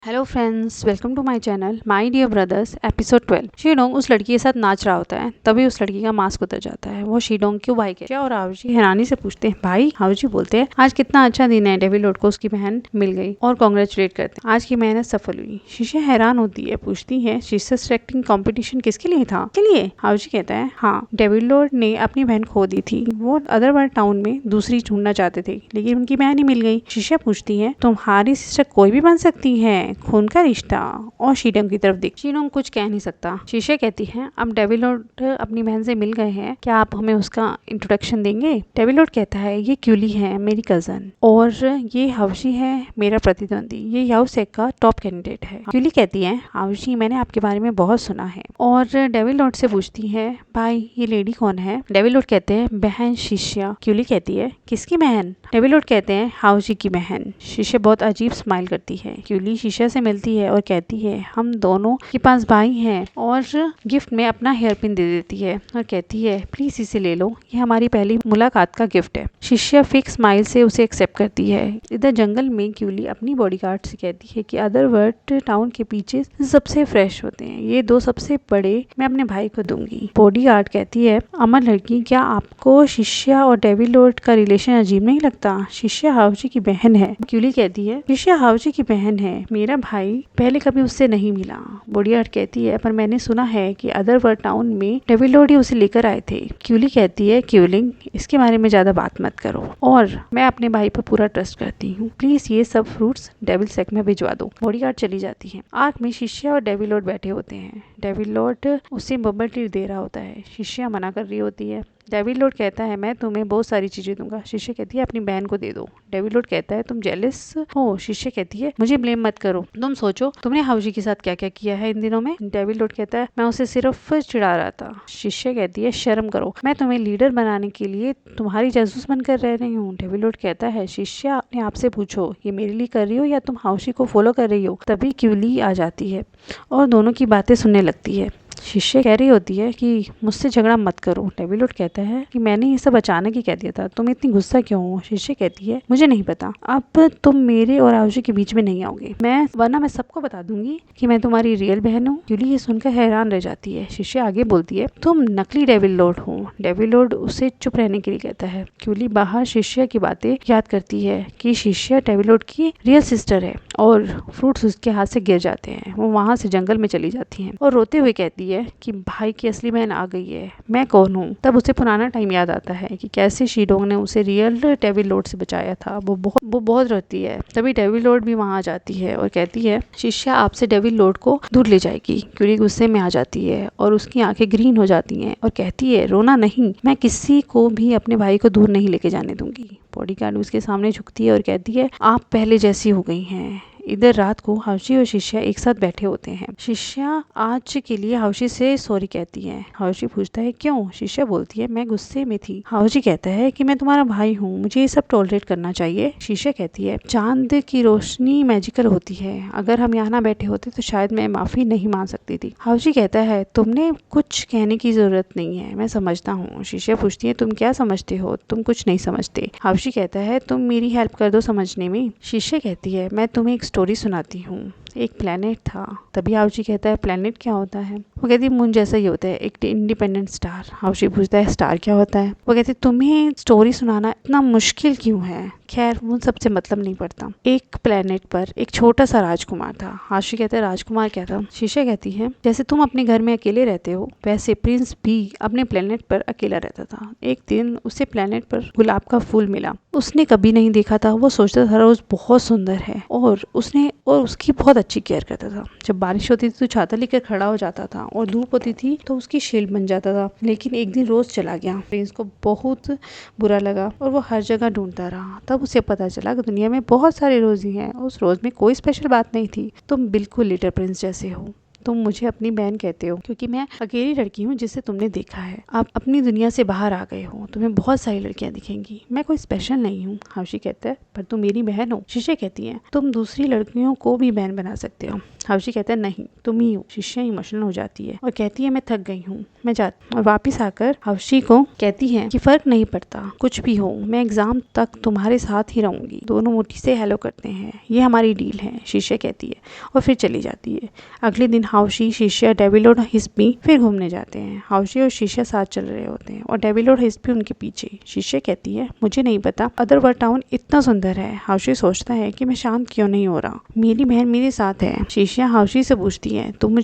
Hello friends, welcome to my channel my dear brothers episode 12। शीडोंग उस लड़की के साथ नाच रहा होता है, तभी उस लड़की का मास्क उतर जाता है। वो शीडोंग क्यों भाई के और हाउजी हैरानी से पूछते हैं, भाई? हाउजी बोलते हैं, आज कितना अच्छा दिन है, डेविल लॉर्ड को उसकी बहन मिल गई और कॉन्ग्रेचुलेट करते हैं, आज की मेहनत सफल हुई। शीशा हैरान होती है, पूछती है, शीशा सेलेक्टिंग कंपटीशन किसके लिए था? के लिए? हाउजी कहता है, हाँ, डेविल लॉर्ड ने अपनी बहन खो दी थी। वो अदरवर्ल्ड टाउन में दूसरी ढूंढना चाहते थे, लेकिन उनकी बहन ही मिल गई। शीशा पूछती है, तुम्हारी सिस्टर कोई भी बन सकती है, खून का रिश्ता? और शीडोंग की तरफ देख शीडोंग कुछ कह नहीं सकता। शीशा कहती है, अब डेविल लॉर्ड अपनी बहन से मिल गए हैं, क्या आप हमें उसका इंट्रोडक्शन देंगे? डेविल लॉर्ड कहता है, ये क्यूली है, मेरी कजन, और ये हाउजी है, मेरा प्रतिद्वंदी। ये याओसेक का टॉप कैंडिडेट है। क्यूली कहती है, हाउजी, मैंने आपके बारे में बहुत सुना है। और डेविल लॉर्ड से पूछती है, भाई ये लेडी कौन है? डेविल लॉर्ड कहते हैं, बहन शीशा। क्यूली कहती है, किसकी बहन? डेविल लॉर्ड कहते हैं, हाउजी की बहन। शीशा बहुत अजीब स्माइल करती है। क्यूली शीशा से मिलती है और कहती है, हम दोनों के पास भाई हैं, और गिफ्ट में अपना हेयर पिन दे देती है और कहती है, प्लीज इसे ले लो, ये हमारी पहली मुलाकात का गिफ्ट है। शीशा फिक्स स्माइल से उसे एक्सेप्ट करती है। इधर जंगल में क्यूली अपनी बॉडीगार्ड से कहती है कि अदरवर्ल्ड टाउन के पीछे सबसे फ्रेश होते हैं, ये दो सबसे बड़े मैं अपने भाई को दूंगी। बॉडीगार्ड कहती है, अमर लड़की, क्या आपको शीशा और डेविल लॉर्ड का रिलेशन अजीब नहीं लगता? शीशा हाउजी की बहन है। क्यूली कहती है, शीशा हाउजी की बहन है, मेरा भाई पहले कभी उससे नहीं मिला। बॉडीगार्ड कहती है, पर मैंने सुना है कि अदरवर्ल्ड टाउन में डेविल लॉर्ड ही उसे लेकर आए थे। क्यूली कहती है, क्यूलिंग, इसके बारे में ज्यादा बात मत करो, और मैं अपने भाई पर पूरा ट्रस्ट करती हूँ, प्लीज ये सब फ्रूट्स डेविल सेक में भिजवा दो। बॉडीगार्ड चली जाती है। आर्क में शीशा और डेविल लॉर्ड बैठे होते हैं। डेविल लॉर्ड उसे बबल टी दे रहा होता है। शीशा मना कर रही होती है। डेविल लॉर्ड कहता है, मैं तुम्हें बहुत सारी चीजें दूंगा। शीशा कहती है, अपनी बहन को दे दो। डेविल लॉर्ड कहता है, तुम जेलस हो? शीशा कहती है, मुझे ब्लेम मत करो, तुम सोचो तुमने हाउजी के साथ क्या क्या किया है इन दिनों में। डेविल लॉर्ड कहता है, मैं उसे सिर्फ चिढ़ा रहा था। शीशा कहती है, शर्म करो, मैं तुम्हें लीडर बनाने के लिए तुम्हारी जासूस बनकर रह रही हूँ। डेविल लॉर्ड कहता है, शीशा, अपने आप से पूछो, ये मेरे लिए कर रही हो या तुम हाउजी को फॉलो कर रही हो? तभी क्यूली आ जाती है और दोनों की बातें सुनने लगती है। शीशा कह रही होती है कि मुझसे झगड़ा मत करो। डेविल लॉर्ड कहता है कि मैंने ये सब अचानक ही कह दिया था, तुम इतनी गुस्सा क्यों हो? शीशा कहती है, मुझे नहीं पता, अब तुम मेरे और हाउजी के बीच में नहीं आओगे, वरना मैं सबको बता दूंगी कि मैं तुम्हारी रियल बहन हूँ। क्यूली ये सुनकर हैरान रह जाती है। शीशा आगे बोलती है, तुम नकली डेविल लॉर्ड हो। डेविल लॉर्ड उसे चुप रहने के लिए कहता है। क्यूली बाहर शीशा की बातें याद करती है कि शीशा डेविल लॉर्ड की रियल सिस्टर है, और फ्रूट्स उसके हाथ से गिर जाते हैं। वो वहां से जंगल में चली जाती है और रोते हुए कहती है कि भाई की असली बहन आ गई है, मैं कौन हूँ? तब उसे पुराना टाइम याद आता है कि कैसे शीडोंग ने उसे रियल डेविल लॉर्ड से बचाया था। वो बहुत रोती है। तभी डेविल लॉर्ड भी वहां आ जाती है और कहती है, शीशा आपसे डेविल लॉर्ड को दूर ले जाएगी। क्यूली गुस्से में आ जाती है और उसकी आंखें ग्रीन हो जाती हैं और कहती है, रोना नहीं, मैं किसी को भी अपने भाई को दूर नहीं लेके जाने दूंगी। बॉडीगार्ड उसके सामने झुकती है और कहती है, आप पहले जैसी हो गई हैं। इधर रात को हाउजी और शीशा एक साथ बैठे होते हैं। शीशा आज के लिए हाउजी से सॉरी कहती है। हाउजी पूछता है, क्यों? शीशा बोलती है, मैं गुस्से में थी। हाउजी कहता है कि मैं तुम्हारा भाई हूँ, मुझे ये सब टॉलरेट करना चाहिए। शीशा कहती है, चांद की रोशनी मैजिकल होती है, अगर हम यहाँ ना बैठे होते तो शायद मैं माफी नहीं मान सकती थी। हाउजी कहता है, तुमने कुछ कहने की जरूरत नहीं है, मैं समझता हूँ। शीशा पूछती है, तुम क्या समझते हो? तुम कुछ नहीं समझते। हाउजी कहता है, तुम मेरी हेल्प कर दो समझने में। शीशा कहती है, मैं तुम्हें एक स्टोरी सुनाती हूँ। एक प्लेनेट था। तभी हाउजी कहता है, प्लेनेट क्या होता है? वो कहती है, मून जैसा ही होता है, एक इंडिपेंडेंट स्टार। हाउजी पूछता है, स्टार क्या होता है? वो कहती है, तुम्हें स्टोरी सुनाना इतना मुश्किल क्यों है? खैर, वो सबसे मतलब नहीं पड़ता। एक प्लेनेट पर एक छोटा सा राजकुमार था। हाउजी कहता है, राजकुमार क्या था? शीशा कहती है, जैसे तुम अपने घर में अकेले रहते हो, वैसे प्रिंस भी अपने प्लेनेट पर अकेला रहता था। एक दिन उसे प्लेनेट पर गुलाब का फूल मिला। उसने कभी नहीं देखा था। वो सोचता था रोज बहुत सुंदर है, और उसकी बहुत अच्छी केयर करता था। जब बारिश होती थी तो छाता लेकर खड़ा हो जाता था, और धूप होती थी तो उसकी शील्ड बन जाता था। लेकिन एक दिन रोज चला गया। प्रिंस को बहुत बुरा लगा और वो हर जगह ढूंढता रहा। तब उसे पता चला कि दुनिया में बहुत सारे रोज ही हैं। उस रोज में कोई स्पेशल बात नहीं थी। तुम बिल्कुल लिटिल प्रिंस जैसे हो। तुम मुझे अपनी बहन कहते हो क्योंकि मैं अकेली लड़की हूँ जिसे तुमने देखा है। आप अपनी दुनिया से बाहर आ गए हो, तुम्हें बहुत सारी लड़कियां दिखेंगी, मैं कोई स्पेशल नहीं हूँ। हाउजी कहता है, पर तुम मेरी बहन हो। शीशा कहती है, तुम दूसरी लड़कियों को भी बहन बना सकते हो। हाउशी कहता है नहीं तुम ही हो। शिष्या इमोशनल हो जाती है और कहती है मैं थक गई हूँ, मैं जाती। और वापस आकर हाउशी को कहती है कि फर्क नहीं पड़ता, कुछ भी हो मैं एग्जाम तक तुम्हारे साथ ही रहूंगी। दोनों मोटी से हेलो करते हैं, ये हमारी डील है, शिष्या कहती है और फिर चली जाती है। अगले दिन हाउशी, शिष्या, डेविल और हिस्पी फिर घूमने जाते हैं। हाउशी और शिष्या साथ चल रहे होते हैं और डेविल और हिस्पी उनके पीछे। शिष्या कहती है मुझे नहीं पता अदरवर्ल्ड टाउन इतना सुंदर है। हाउशी सोचता है कि मैं शांत क्यों नहीं हो रहा, मेरी बहन मेरे साथ है। शिष्या हाउशी से पूछती है तुम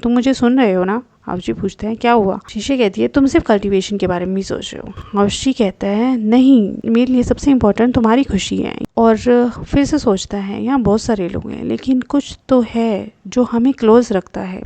मुझे सुन रहे हो ना? हाउशी पूछता है क्या हुआ? शिष्या कहती है तुम सिर्फ कल्टीवेशन के बारे में ही सोच रहे हो। हाउशी कहता है नहीं, मेरे लिए सबसे इम्पोर्टेंट तुम्हारी खुशी है। और फिर से सोचता है यहाँ बहुत सारे लोग हैं लेकिन कुछ तो है जो हमें क्लोज रखता है।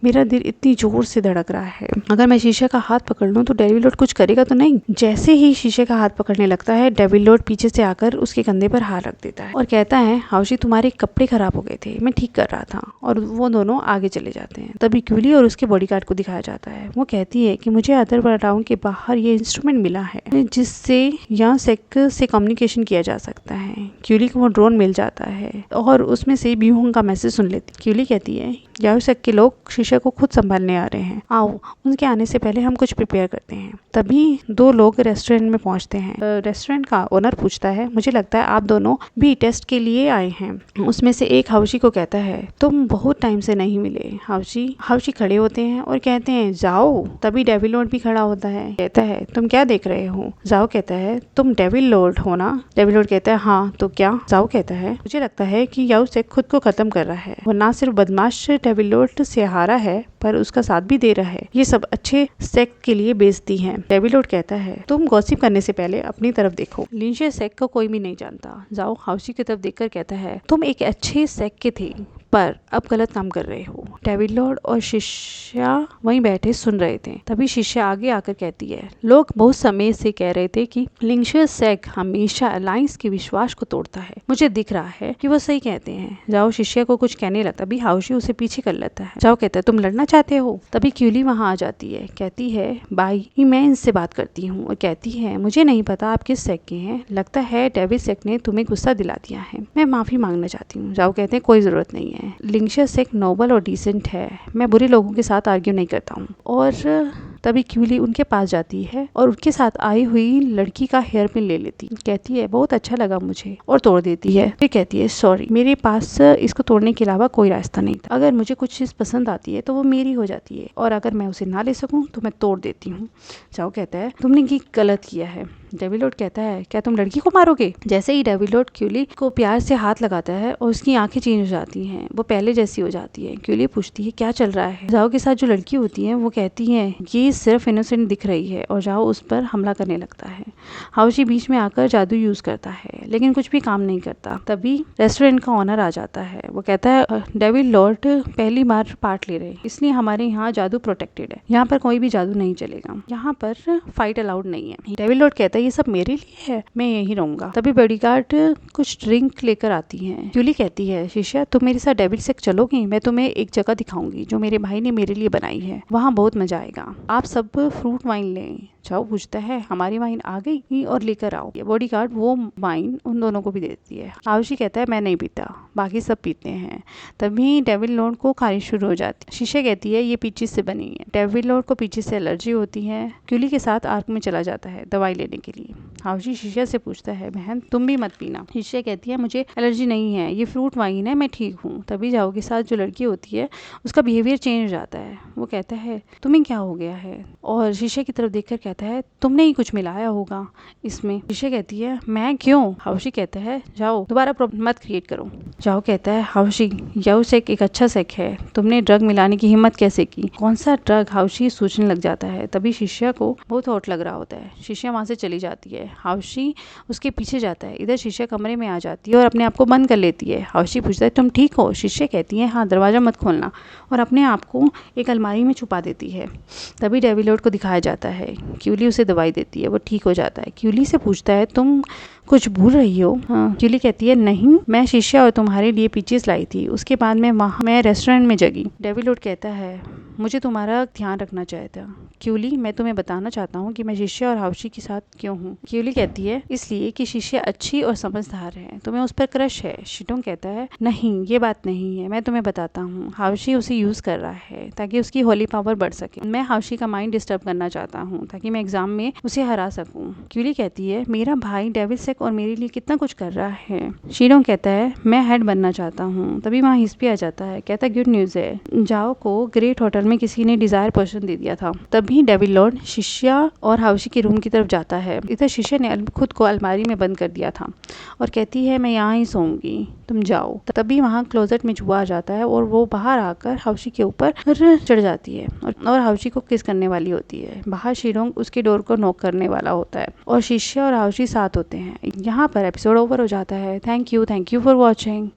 मेरा दिल इतनी जोर से धड़क रहा है, अगर मैं शीशे का हाथ पकड़ लूं तो डेविल लॉर्ड कुछ करेगा तो नहीं। जैसे ही शीशे का हाथ पकड़ने लगता है डेविल लॉर्ड पीछे से आकर उसके कंधे पर हाथ रख देता है और कहता है हाउशी तुम्हारे कपड़े खराब हो गए थे, मैं ठीक कर रहा था। और वो दोनों आगे चले जाते हैं। तभी क्यूली और उसके बॉडीगार्ड को दिखाया जाता है। वो कहती है कि मुझे अदरवर्ल्ड टाउन के बाहर ये इंस्ट्रूमेंट मिला है जिससे यहाँ से कम्युनिकेशन किया जा सकता है। क्यूली को वो ड्रोन मिल जाता है और उसमें से ब्यूहोंग का मैसेज सुन लेती। क्यूली कहती है याओसेक के लोग शीशे को खुद संभालने आ रहे हैं, आओ उनके आने से पहले हम कुछ प्रिपेयर करते हैं। तभी दो लोग रेस्टोरेंट में पहुंचते हैं। रेस्टोरेंट का ओनर पूछता है मुझे लगता है आप दोनों भी टेस्ट के लिए आए हैं। उसमें से एक हाउशी को कहता है तुम बहुत टाइम से नहीं मिले। हाउशी खड़े होते हैं और कहते हैं जाओ। तभी डेविल लॉर्ड भी खड़ा होता है, कहता है तुम क्या देख रहे हो? जाओ कहता है तुम डेविल लॉर्ड हो ना? डेविल लॉर्ड कहता है हाँ तो क्या? जाओ कहता है मुझे लगता है कि याओसेक खुद को खत्म कर रहा है। वो ना सिर्फ बदमाश डेविल लॉर्ड से हारा है पर उसका साथ भी दे रहा है। ये सब अच्छे सेक्ट के लिए बेइज्जती है। डेविल लॉर्ड कहता है तुम गॉसिप करने से पहले अपनी तरफ देखो। लिंशिया सेक्ट को कोई भी नहीं जानता। जाओ हाउशी की तरफ देखकर कहता है तुम एक अच्छे सेक्ट के थे पर अब गलत काम कर रहे हो। डेविल लॉर्ड और शिष्या वहीं बैठे सुन रहे थे। तभी शिष्या आगे आकर कहती है लोग बहुत समय से कह रहे थे कि लिंशिया सेक्ट हमेशा अलायंस के विश्वास को तोड़ता है। मुझे दिख रहा है कि वो सही कहते हैं। जाओ शिष्या को कुछ कहने लगता। तभी हाउशी उसे पीछे कर लेता है। जाओ कहता है तुम लड़ना चाहते हो? तभी क्यूली वहां आ जाती है, कहती है बाई मैं इनसे बात करती हूँ। और कहती है मुझे नहीं पता आप किस सेक्ट के हैं, लगता है डेविल सेक्ट ने तुम्हें गुस्सा दिला दिया है, मैं माफी मांगना चाहती हूँ। जाओ कहते हैं कोई जरूरत नहीं है, लिंशिया सेक्ट नोबल और डिसेंट है, मैं बुरे लोगों के साथ आर्ग्यू नहीं करता हूँ। और तभी क्यूली उनके पास जाती है और उनके साथ आई हुई लड़की का हेयर पिन ले लेती, कहती है बहुत अच्छा लगा मुझे और तोड़ देती है। फिर कहती है सॉरी मेरे पास इसको तोड़ने के अलावा कोई रास्ता नहीं था। अगर मुझे कुछ चीज पसंद आती है तो वो मेरी हो जाती है और अगर मैं उसे ना ले सकूं तो मैं तोड़ देती हूँ। जाओ कहता है तुमने ये गलत किया है। डेविल लॉर्ड कहता है क्या तुम लड़की को मारोगे? जैसे ही डेविल लॉर्ड क्यूली को प्यार से हाथ लगाता है और उसकी आंखें चेंज हो जाती हैं, वो पहले जैसी हो जाती है। क्यूली पूछती है क्या चल रहा है? जाओ के साथ जो लड़की होती है वो कहती है ये सिर्फ इनोसेंट दिख रही है और जाओ उस पर हमला करने लगता है। हाउशी बीच में आकर जादू यूज करता है लेकिन कुछ भी काम नहीं करता। तभी रेस्टोरेंट का ऑनर आ जाता है। वो कहता है डेविल लॉर्ड पहली बार पार्ट ले रहे इसलिए हमारे यहाँ जादू प्रोटेक्टेड है, यहाँ पर कोई भी जादू नहीं चलेगा, यहाँ पर फाइट अलाउड नहीं है। डेविल लॉर्ड कहता है ये सब मेरे लिए है, मैं यहीं रहूंगा। तभी बॉडीगार्ड कुछ ड्रिंक लेकर आती है। क्यूली कहती है शिष्या तुम मेरे साथ डेविल सेक्ट चलोगी? मैं तुम्हें एक जगह दिखाऊंगी जो मेरे भाई ने मेरे लिए बनाई है, वहाँ बहुत मजा आएगा, आप सब फ्रूट वाइन लें। जाओ पूछता है हमारी वाइन आ गई और लेकर आओ। बॉडीगार्ड वो वाइन उन दोनों को भी देती है। हाउशी कहता है मैं नहीं पीता, बाकी सब पीते हैं। तभी डेविल लॉर्ड को खारिश शुरू हो जाती है। शीशे कहती है ये पीचीज से बनी है। डेविल लॉर्ड को पीचीज से एलर्जी होती है। क्यूली के साथ आर्क में चला जाता है दवाई लेने के लिए। हाउशी शीशा से पूछता है बहन तुम भी मत पीना। शीशा कहती है मुझे एलर्जी नहीं है, ये फ्रूट वाइन है, मैं ठीक हूँ। तभी जाओ के साथ जो लड़की होती है उसका बिहेवियर चेंज हो जाता है। वो कहता है तुम्हें क्या हो गया है? और शीशे की तरफ देखकर कहता है तुमने ही कुछ मिलाया होगा इसमें। शीशा कहती है मैं क्यों? हाउशी कहता है जाओ दोबारा प्रॉब्लम मत क्रिएट करो। जाओ कहता है हाउशी याओसेक एक अच्छा सेक है, तुमने ड्रग मिलाने की हिम्मत कैसे की? कौन सा ड्रग? हाउशी सोचने लग जाता है। तभी शीशा को बहुत हॉट लग रहा होता है। शीशा वहां से चली जाती है। हाउशी उसके पीछे जाता है। इधर शीशा कमरे में आ जाती है और अपने आप को बंद कर लेती है। हाउशी पूछता है तुम ठीक हो? शीशा कहती है हाँ दरवाजा मत खोलना और अपने आप को एक अलमारी में छुपा देती है। तभी डेविल लॉर्ड को दिखाया जाता है। क्यूली उसे दवाई देती है, वो ठीक हो जाता है। क्यूली से पूछता है तुम कुछ भूल रही हो? हाँ। जूली कहती है नहीं, मैं शिष्या और तुम्हारे लिए पीचेस लाई थी, उसके बाद मैं रेस्टोरेंट में जगी। डेविड लॉर्ड कहता है मुझे तुम्हारा ध्यान रखना चाहिए था। क्यूली, मैं तुम्हें बताना चाहता हूँ कि मैं शिष्या और हाउशी के साथ क्यों हूँ। क्यूली कहती है इसलिए कि शिष्या अच्छी और समझदार है, तुम्हें उस पर क्रश है। शिडोंग कहता है नहीं, ये बात नहीं है, मैं तुम्हें बताता हूँ, हाउशी उसे यूज कर रहा है ताकि उसकी होली पावर बढ़ सके। मैं हाउशी का माइंड डिस्टर्ब करना चाहता हूँ ताकि मैं एग्जाम में उसे हरा सकूँ। क्यूली कहती है मेरा भाई डेविल सेक और मेरे लिए कितना कुछ कर रहा है। शिडोंग कहता है मैं हेड बनना चाहता हूँ। तभी वहाँ हिस्पी आ जाता है, कहता है गुड न्यूज है, जाओ को ग्रेट होटल में किसी ने डिजायर पोर्शन दे दिया था। तभी डेविल लॉर्ड शिष्या और हाउशी के रूम की तरफ जाता है। इधर शिष्या ने खुद को अलमारी में बंद कर दिया था और कहती है मैं यहाँ ही सोऊंगी, तुम जाओ। तभी वहाँ क्लोजेट में जुआ आ जाता है और वो बाहर आकर हाउशी के ऊपर चढ़ जाती है और हाउशी को किस करने वाली होती है। बाहर शिडोंग उसके डोर को नॉक करने वाला होता है और शिष्या और हाउशी साथ होते हैं। यहाँ पर एपिसोड ओवर हो जाता है। Thank you for watching.